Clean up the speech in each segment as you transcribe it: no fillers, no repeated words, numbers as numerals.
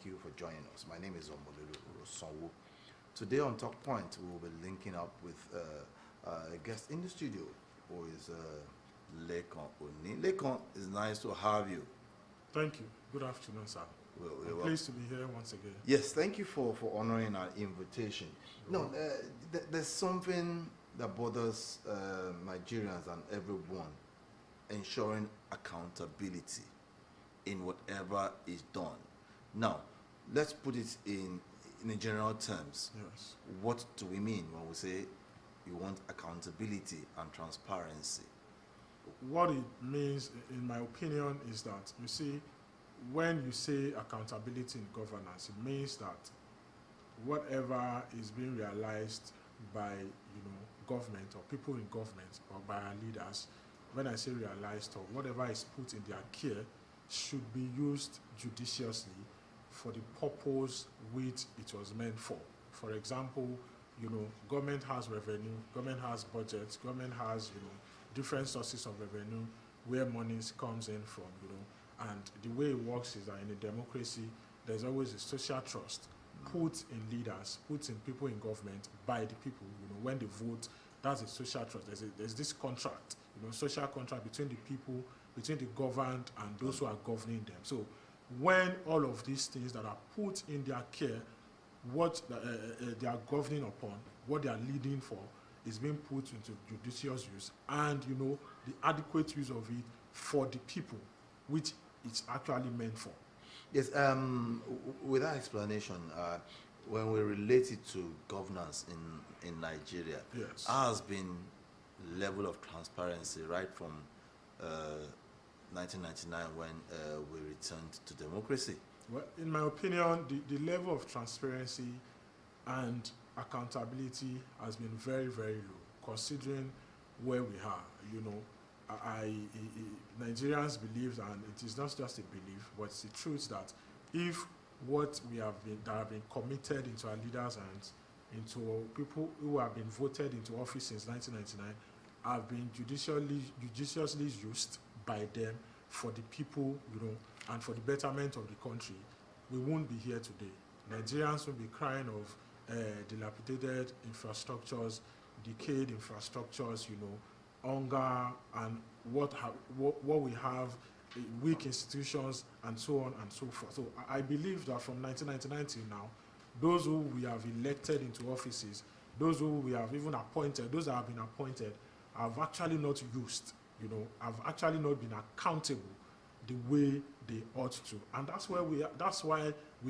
thank you for joining us. My name is Omololu Urosonwo. Today on Talk Point, we will be linking up with a guest in the studio who is Lekan Oni. Lekan, it's nice to have you. Thank you. Good afternoon, sir. I'm pleased to be here once again. Yes, thank you for honoring our invitation. No, there's something that bothers Nigerians and everyone, ensuring accountability in whatever is done. Now, let's put it in general terms. Yes. What do we mean when we say you want accountability and transparency? What it means, in my opinion, is that, you see, when you say accountability in governance, it means that whatever is being realized by, government or people in government or by our leaders, when I say realized, or whatever is put in their care, should be used judiciously for the purpose which it was meant for. For example, government has revenue, government has budgets, government has, different sources of revenue where money comes in from, and the way it works is that in a democracy, there's always a social trust put in leaders, put in people in government by the people. When they vote, that's a social trust. There's this contract, social contract between the people, between the governed and those who are governing them. So when all of these things that are put in their care, what they are governing upon, what they are leading for, is being put into judicious use, and the adequate use of it for the people, which it's actually meant for. Yes, with that explanation, when we relate it to governance in Nigeria, Yes. has been level of transparency right from 1999 when we returned to democracy. Well, in my opinion, the level of transparency and accountability has been very, very low, considering where we are. Nigerians believe, and it is not just a belief, but it's the truth, that if what that have been committed into our leaders' hands, into people who have been voted into office since 1999, have been judiciously used by them for the people, and for the betterment of the country, we won't be here today. Nigerians will be crying of dilapidated infrastructures, decayed infrastructures, hunger, and what we have, weak institutions, and so on and so forth. So I believe that from 1999 till now, those who we have elected into offices, those who we have even appointed, those that have been appointed, have actually not used, have actually not been accountable the way they ought to. And that's why we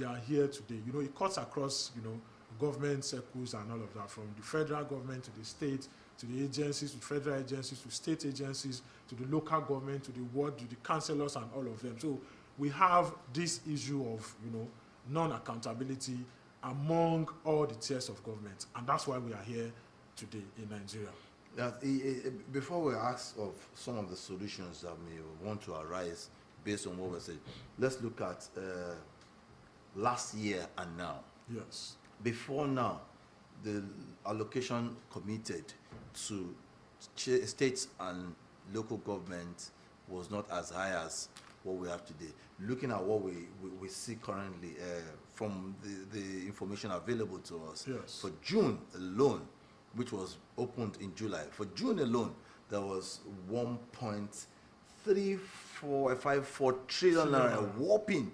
are here today. It cuts across, government circles and all of that, from the federal government to the state, to the agencies, to federal agencies, to state agencies, to the local government, to the ward, to the councillors, and all of them. So we have this issue of, non-accountability among all the tiers of government, and that's why we are here today in Nigeria. Before we ask of some of the solutions that may want to arise based on what we said, let's look at last year and now. Yes. Before now, the allocation committed to states and local government was not as high as what we have today. Looking at what we see currently from the information available to us, Yes. for June alone, which was opened in July, for June alone, there was 1.3454 trillion naira, whopping.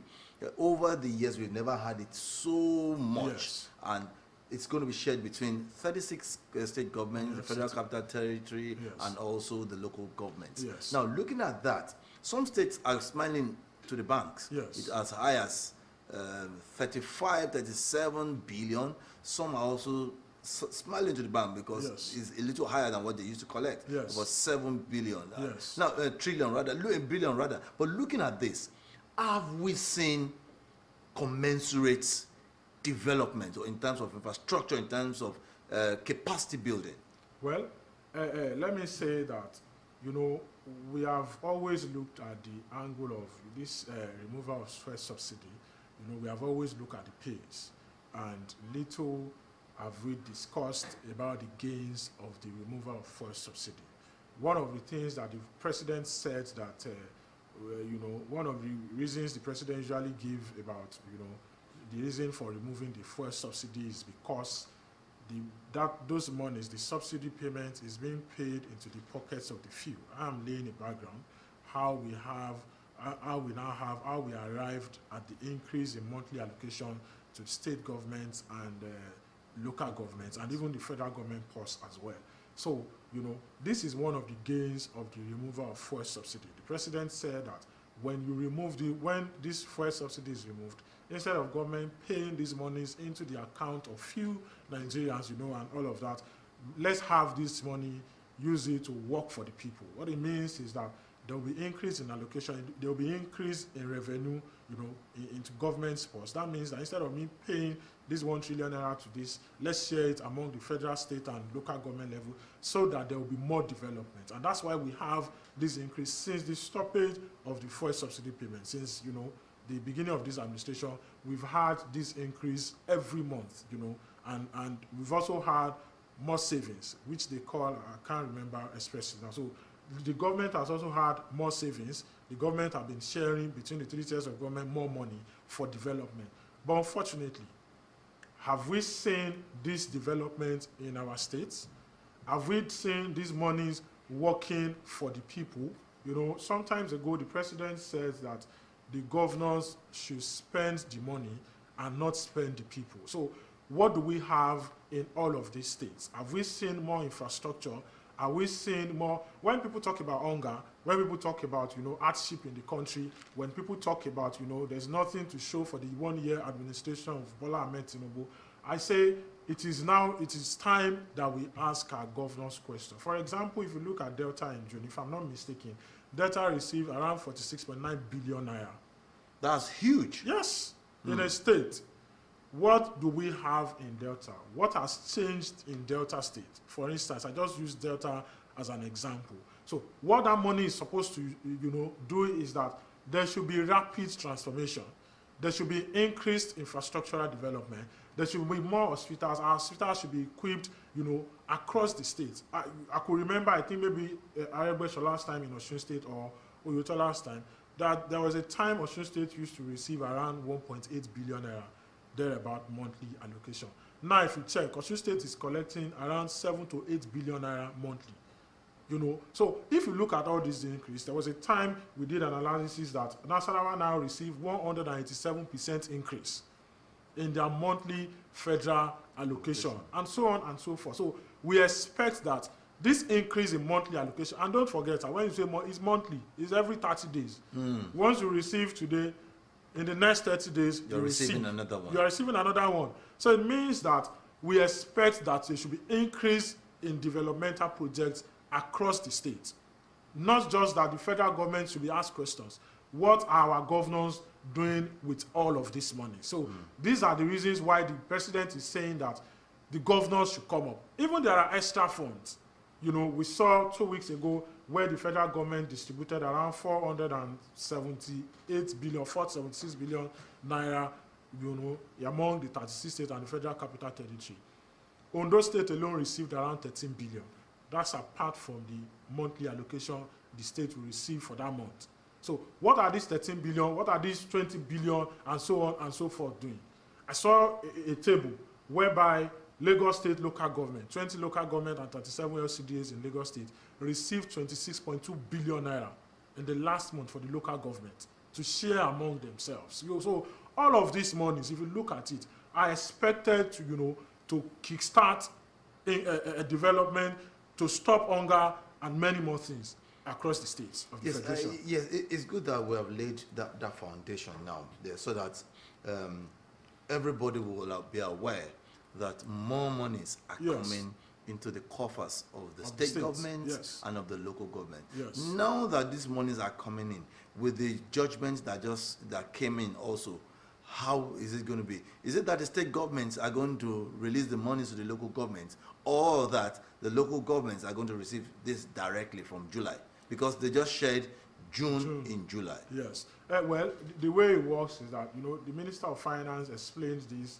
Over the years, we've never had it so much. Yes. And it's going to be shared between 36 state governments, Yes, the Federal Capital Territory, Yes. and also the local governments. Yes. Now, looking at that, some states are smiling to the banks. Yes. It's as high as 35, 37 billion. Some are also smiling to the bank because Yes. it's a little higher than what they used to collect. Yes. About 7 billion. Yes. Now, trillion rather, a billion rather. But looking at this, have we seen commensurate development, or in terms of infrastructure, in terms of capacity building? Well, let me say that, we have always looked at the angle of this removal of fuel subsidy. We have always looked at the pace, and little have we discussed about the gains of the removal of fuel subsidy. One of the things that the president said that, one of the reasons the president usually give about, the reason for removing the fuel subsidy is because those monies, the subsidy payment, is being paid into the pockets of the few. I'm laying a background how we arrived at the increase in monthly allocation to state governments and local governments, and even the federal government purse as well. So, this is one of the gains of the removal of fuel subsidy. The president said that when this fuel subsidy is removed, instead of government paying these monies into the account of few Nigerians, and all of that, let's have this money, use it to work for the people. What it means is that there will be increase in allocation, there will be increase in revenue, into government's purse. That means that instead of me paying this 1 trillion naira to this, let's share it among the federal, state, and local government level so that there will be more development. And that's why we have this increase since the stoppage of the fuel subsidy payment. Since, the beginning of this administration, we've had this increase every month, and we've also had more savings, which they call, I can't remember expressly now. So the government has also had more savings. The government have been sharing between the 3 tiers of government more money for development. But unfortunately, have we seen this development in our states? Have we seen these monies working for the people? Some times ago, the president says that the governors should spend the money and not spend the people. So what do we have in all of these states? Have we seen more infrastructure? Are we seeing more? When people talk about hunger, when people talk about, hardship in the country, when people talk about, there's nothing to show for the 1-year administration of Bola Ahmed Tinubu, I say it is time that we ask our governors questions. For example, if you look at Delta in June, if I'm not mistaken, Delta received around 46.9 billion naira. That's huge. Yes, in a state. What do we have in Delta? What has changed in Delta State? For instance, I just used Delta as an example. So what that money is supposed to, do is that there should be rapid transformation. There should be increased infrastructural development. There should be more hospitals. Our hospitals should be equipped, across the state. I could remember, I think maybe Aregbesola last time in Osun State or Oyoto last time, that there was a time Osun State used to receive around 1.8 billion naira. Thereabout monthly allocation. Now, if you check, Osun State is collecting around 7 to 8 billion naira monthly. So if you look at all this increase, there was a time we did an analysis that Nasarawa now received 187% increase in their monthly federal allocation, and so on and so forth. So we expect that this increase in monthly allocation, and don't forget that when you say it's monthly, it's every 30 days. Once you receive today, in the next 30 days, you're receiving another one. You are receiving another one. So it means that we expect that there should be increase in developmental projects across the state. Not just that the federal government should be asked questions. What are our governors doing with all of this money? So these are the reasons why the president is saying that the governors should come up. Even there are extra funds. We saw 2 weeks ago where the federal government distributed around 476 billion naira, among the 36 states and the federal capital territory. Ondo State alone received around 13 billion. That's apart from the monthly allocation the state will receive for that month. So what are these 13 billion, what are these 20 billion, and so on and so forth doing? I saw a table whereby Lagos State local government, 20 local government and 37 LCDAs in Lagos State received 26.2 billion naira in the last month for the local government to share among themselves. So all of these monies, if you look at it, are expected to, to kickstart a development, to stop hunger, and many more things across the states of the federation. Yes, it's good that we have laid that foundation now there, so that everybody will be aware that more monies are coming into the coffers of the state governments and of the local government. Now that these monies are coming in, with the judgments that came in also, how is it going to be? Is it that the state governments are going to release the monies to the local governments, or that the local governments are going to receive this directly from July? Because they just shared June in July. Yes. Well, the way it works is that, the Minister of Finance explained this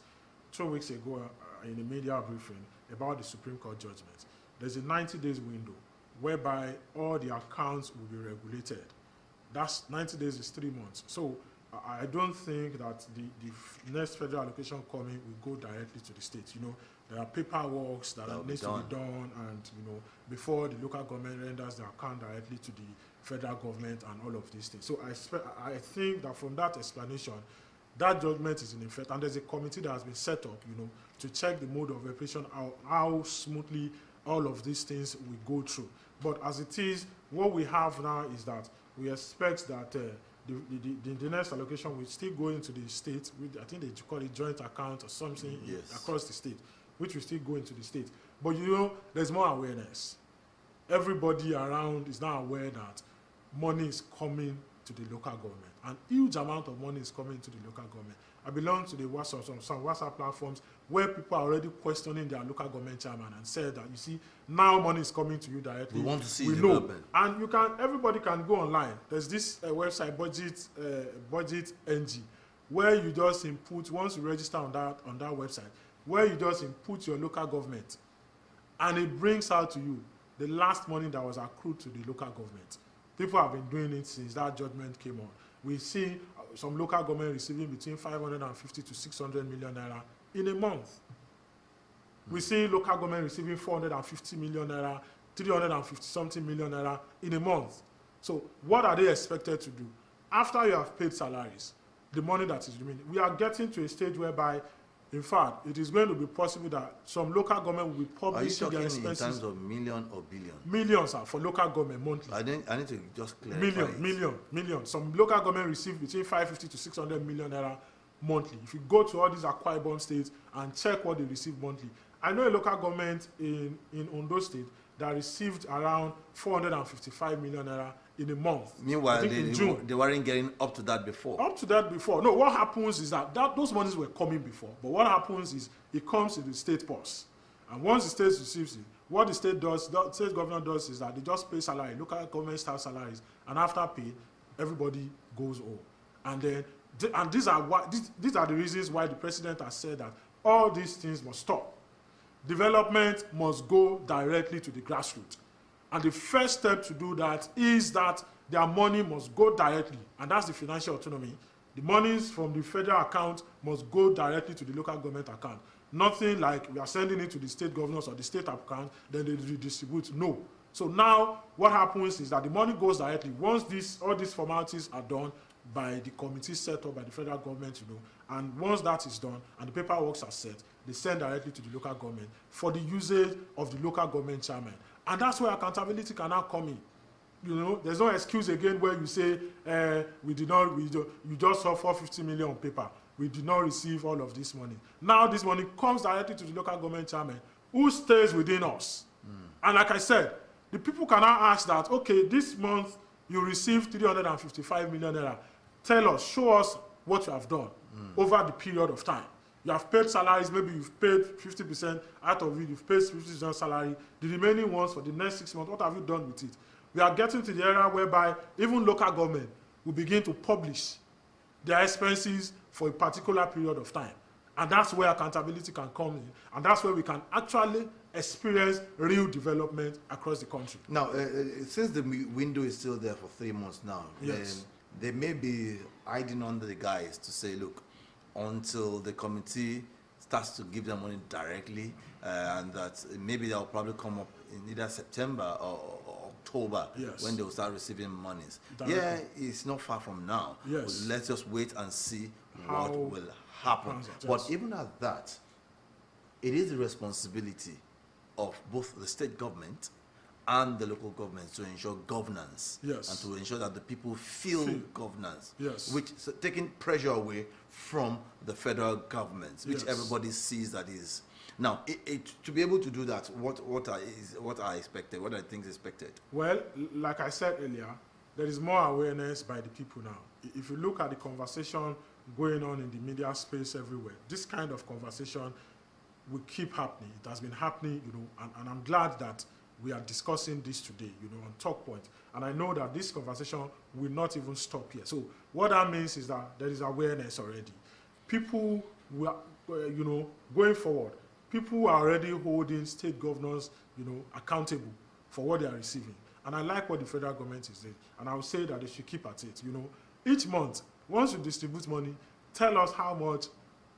2 weeks ago in a media briefing about the Supreme Court judgment. There's a 90 days window whereby all the accounts will be regulated. That's 90 days is 3 months. So I don't think that the next federal allocation coming will go directly to the state. You know, there are paperwork that needs to be done, and you know, before the local government renders their account directly to the federal government and all of these things. So I think that from that explanation, that judgment is in effect, and there's a committee that has been set up, you know, to check the mode of operation, how smoothly all of these things will go through. But as it is, what we have now is that we expect that the next allocation will still go into the state. I think they call it joint account or something across the state, which will still go into the state. But you know, there's more awareness. Everybody around is now aware that money is coming to the local government. An huge amount of money is coming to the local government. I belong to the some WhatsApp platforms where people are already questioning their local government chairman and said that, you see, now money is coming to you directly. We want to see development. And you can, everybody can go online. There's this website, Budget NG, where you just input, once you register on that website, where you just input your local government, and it brings out to you the last money that was accrued to the local government. People have been doing it since that judgment came on. We see some local government receiving between 550 to 600 million naira in a month. We see local government receiving 450 million naira, 350 something million naira in a month. So what are they expected to do? After you have paid salaries, the money that is remaining, we are getting to a stage whereby, in fact, it is going to be possible that some local government will be publishing their expenses. In terms of million or billion? Millions are for local government monthly. I need to just clarify. Million. Some local government receive between 550 to 600 million naira monthly. If you go to all these Akwa Ibom states and check what they receive monthly, I know a local government in Ondo State that received around 455 million naira in a month. Meanwhile, they weren't getting up to that before. No, what happens is that those monies were coming before. But what happens is it comes to the state purse. And once the state receives it, what the state governor does is that they just pay salary, local government staff salaries, and after pay, everybody goes home. And then, these are the reasons why the president has said that all these things must stop. Development must go directly to the grassroots. And the first step to do that is that their money must go directly, and that's the financial autonomy. The monies from the federal account must go directly to the local government account. Nothing like we are sending it to the state governors or the state account, then they redistribute. No. So now what happens is that the money goes directly. Once all these formalities are done by the committee set up by the federal government, you know, and once that is done and the paperwork are set, they send directly to the local government for the usage of the local government chairman. And that's where accountability can now come in. You know, there's no excuse again where you say, you just saw 450 million on paper. We did not receive all of this money. Now this money comes directly to the local government chairman, who stays within us. And like I said, the people can now ask that, okay, this month you received 355 million naira. Tell us, show us what you have done over the period of time. You have paid salaries, maybe you've paid 50% out of it, you've paid 50% salary. The remaining ones for the next 6 months, what have you done with it? We are getting to the era whereby even local government will begin to publish their expenses for a particular period of time. And that's where accountability can come in. And that's where we can actually experience real development across the country. Now, since the window is still there for 3 months now, yes, they may be hiding under the guise to say, look, until the committee starts to give them money directly, and that maybe they'll probably come up in either September or October, yes, when they'll start receiving monies. Directly. Yeah, it's not far from now. Yes. But let's just wait and see what will happen. Yes. But even at that, it is the responsibility of both the state government and the local governments to ensure governance, yes, and to ensure that the people feel governance, yes, which is taking pressure away from the federal government, which yes, everybody sees that is. Now, to be able to do that, what are expected? What are things expected? Well, like I said earlier, there is more awareness by the people now. If you look at the conversation going on in the media space everywhere, this kind of conversation will keep happening. It has been happening, you know, and I'm glad that we are discussing this today, you know, on Talk Point. And I know that this conversation will not even stop here. So what that means is that there is awareness already. People will, you know, going forward, people are already holding state governors, you know, accountable for what they are receiving. And I like what the federal government is doing. And I would say that they should keep at it. You know, each month, once you distribute money, tell us how much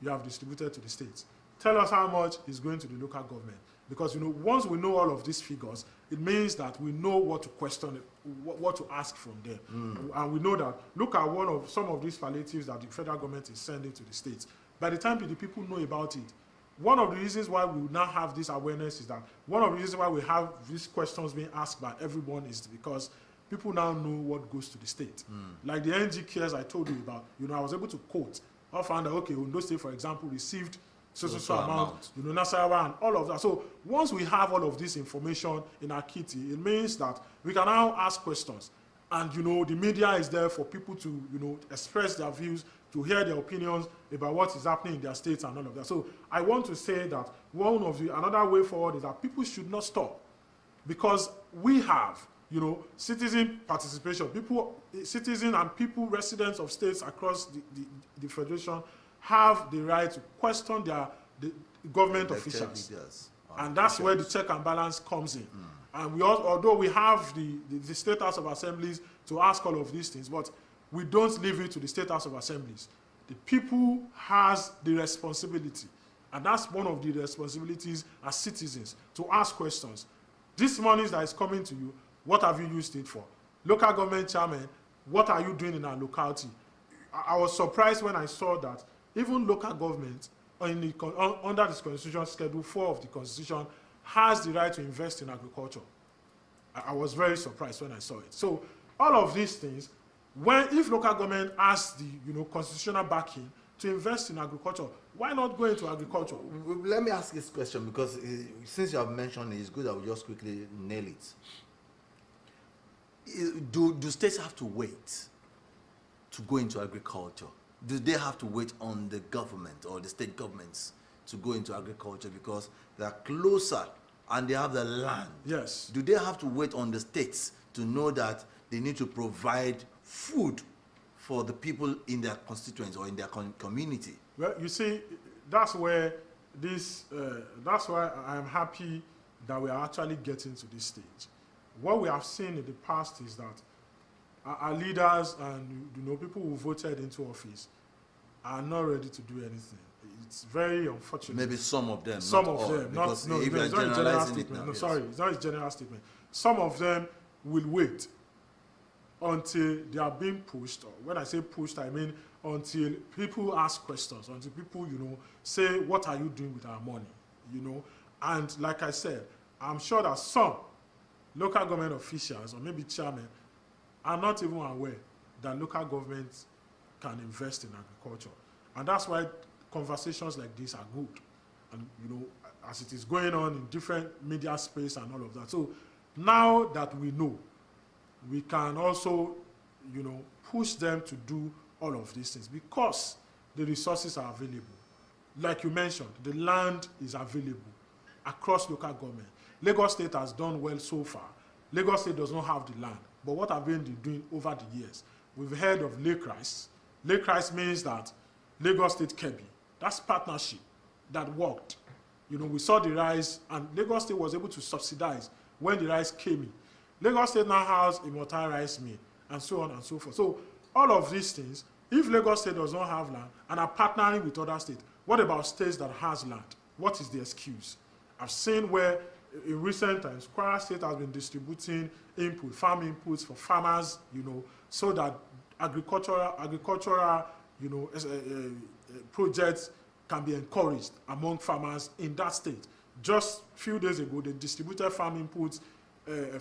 you have distributed to the states. Tell us how much is going to the local government. Because, once we know all of these figures, it means that we know what to question, what to ask from them. And we know that, look at some of these palliatives that the federal government is sending to the states. By the time the people know about it, one of the reasons why we now have this awareness is that one of the reasons why we have these questions being asked by everyone is because people now know what goes to the state. Like the NG cares I told you about, I was able to quote. I found that, okay, Ondo State, for example, received so amount, Nasarawa and all of that. So once we have all of this information in our kitty, it means that we can now ask questions. And, the media is there for people to, express their views, to hear their opinions about what is happening in their states and all of that. So I want to say that another way forward is that people should not stop, because we have, citizen participation. Citizens and people, residents of states across the federation have the right to question the government officials. And that's where the check and balance comes in. And although we have the State House of Assemblies to ask all of these things, but we don't leave it to the State House of Assemblies. The people has the responsibility, and that's one of the responsibilities as citizens, to ask questions. This money that is coming to you, what have you used it for? Local government chairman, what are you doing in our locality? I was surprised when I saw that even local government under this Constitution, Schedule 4 of the Constitution, has the right to invest in agriculture. I was very surprised when I saw it. So all of these things, if local government has the constitutional backing to invest in agriculture, why not go into agriculture? Let me ask this question, because since you have mentioned it, it's good that we just quickly nail it. Do states have to wait to go into agriculture? Do they have to wait on the government or the state governments to go into agriculture because they are closer and they have the land? Yes. Do they have to wait on the states to know that they need to provide food for the people in their constituents or in their community? Well, you see, that's where that's why I'm happy that we are actually getting to this stage. What we have seen in the past is that our leaders and people who voted into office are not ready to do anything. It's very unfortunate. Maybe some of them. Some not of all, them. It's not a general statement. No, sorry, it's not a general statement. Some of them will wait until they are being pushed. When I say pushed, I mean until people ask questions, until people, say, what are you doing with our money? And like I said, I'm sure that some local government officials or maybe chairmen are not even aware that local governments can invest in agriculture. And that's why conversations like this are good. And, as it is going on in different media space and all of that. So now that we know, we can also, push them to do all of these things because the resources are available. Like you mentioned, the land is available across local government. Lagos State has done well so far. Lagos State does not have the land. But what have they been doing over the years? We've heard of Lake Rice. Lake Rice means that Lagos State Kebbi. That's partnership that worked. We saw the rice, and Lagos State was able to subsidize when the rice came in. Lagos State now has Immortal Rice Mill, and so on and so forth. So all of these things, if Lagos State does not have land and are partnering with other states, what about states that has land? What is the excuse? I've seen where in recent times, Kwara State has been distributing farm inputs for farmers, so that agricultural, projects can be encouraged among farmers in that state. Just a few days ago, they distributed farm inputs,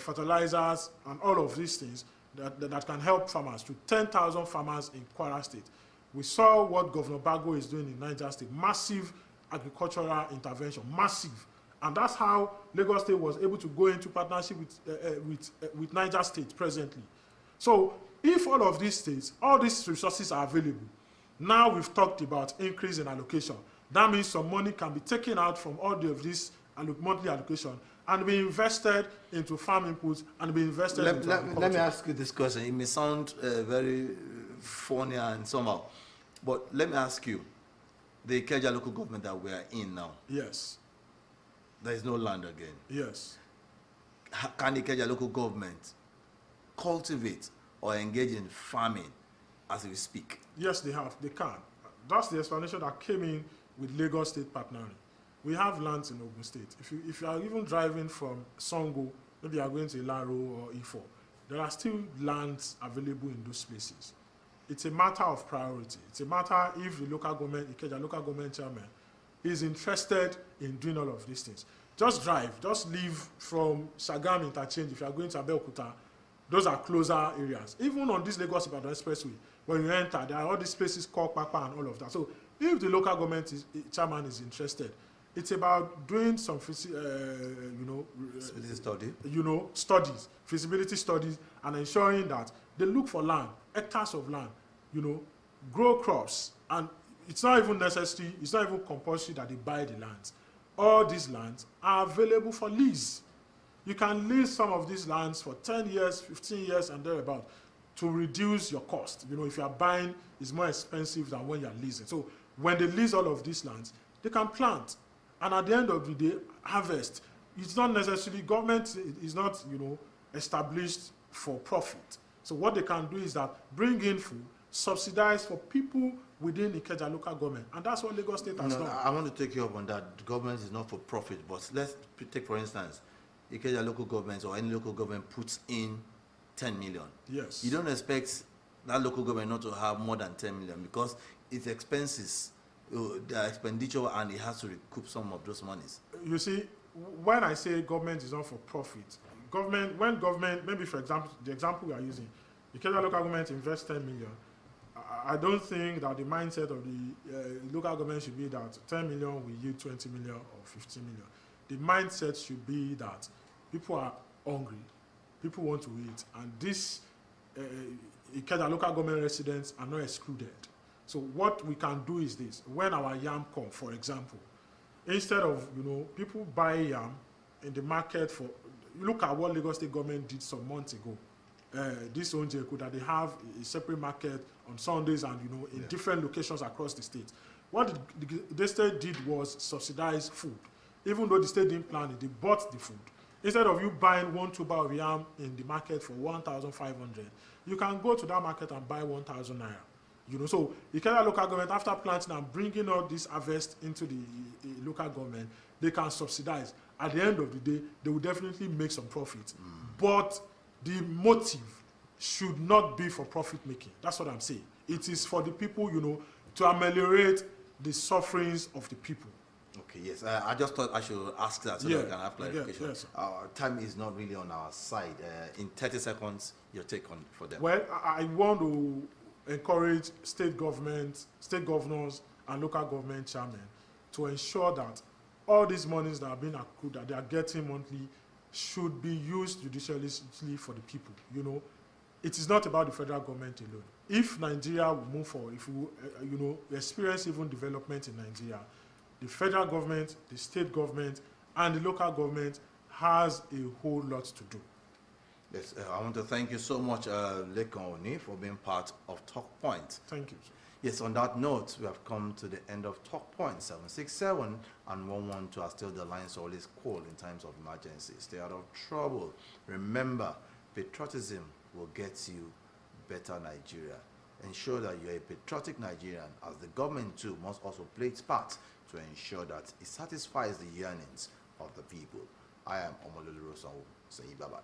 fertilizers, and all of these things that can help farmers, to 10,000 farmers in Kwara State. We saw what Governor Bago is doing in Niger State, massive agricultural intervention, massive. And that's how Lagos State was able to go into partnership with Niger State presently. So if all of these states, all these resources are available, now we've talked about increase in allocation. That means some money can be taken out from all of this monthly allocation and be invested into farm inputs and be invested into agriculture. Let me ask you this question. It may sound very funny and somehow, but let me ask you, the Ikeja local government that we are in now. Yes. There is no land again. Yes. Can the Ikeja local government cultivate or engage in farming as we speak. Yes, they have. They can. That's the explanation that came in with Lagos State partnering. We have lands in Ogun State. If you are even driving from Songo, maybe you are going to Ilaro or Ifo, there are still lands available in those places. It's a matter of priority. It's a matter if the local government, Ikeja local government chairman, is interested in doing all of these things. Just drive. Just leave from Sagam interchange. If you are going to Abeokuta, those are closer areas. Even on this Lagos-Ibadan expressway, when you enter, there are all these places called Papa and all of that. So if the local government chairman is interested, it's about doing some studies, feasibility studies, and ensuring that they look for land, hectares of land, grow crops, and it's not even necessary, it's not even compulsory that they buy the lands. All these lands are available for lease. You can lease some of these lands for 10 years, 15 years, and thereabout to reduce your cost. If you are buying, it's more expensive than when you are leasing. So when they lease all of these lands, they can plant. And at the end of the day, harvest. It's not necessarily, government is not, established for profit. So what they can do is that bring in food, subsidize for people within Ikeja local government. And that's what Lagos State has done. I want to take you up on that. The government is not for profit, but let's take, for instance, Ikeja local government or any local government puts in 10 million. Yes. You don't expect that local government not to have more than 10 million because its expenses, their expenditure, and it has to recoup some of those monies. You see, when I say government is not for profit, when government, maybe for example, the example we are using, Ikeja local government invests 10 million. I don't think that the mindset of the local government should be that 10 million will yield 20 million or 15 million. The mindset should be that people are hungry, people want to eat, and this Ikeja local government residents are not excluded. So what we can do is this: when our yam come, for example, instead of people buy yam in the market for, look at what Lagos State government did some months ago. This Onjeku, that they have a separate market on Sundays and in different locations across the state. What the state did was subsidize food. Even though the state didn't plan it, they bought the food. Instead of you buying 1 tuber of yam in the market for 1,500, you can go to that market and buy 1,000 naira. So Ikeja local government, after planting and bringing all this harvest into the local government, they can subsidize. At the end of the day, they will definitely make some profit. But the motive should not be for profit making. That's what I'm saying. It is for the people, to ameliorate the sufferings of the people. Okay, yes. I just thought I should ask that so that we can have clarification. Yes. Our time is not really on our side. In 30 seconds, your take on for them. Well, I want to encourage state governors, and local government chairmen to ensure that all these monies that are being accrued, that they are getting monthly, should be used judiciously for the people. It is not about the federal government alone. If Nigeria will move forward, if we experience even development in Nigeria, the federal government, the state government, and the local government has a whole lot to do. Yes, I want to thank you so much, Lekan Oni, for being part of Talk Point. Thank you. Yes, on that note, we have come to the end of Talk Point. 767 and 112 are still the lines always call in times of emergency. Stay out of trouble. Remember, patriotism will get you better Nigeria. Ensure that you're a patriotic Nigerian, as the government too must also play its part to ensure that it satisfies the yearnings of the people. I am Omololu Rosawo, saying bye-bye.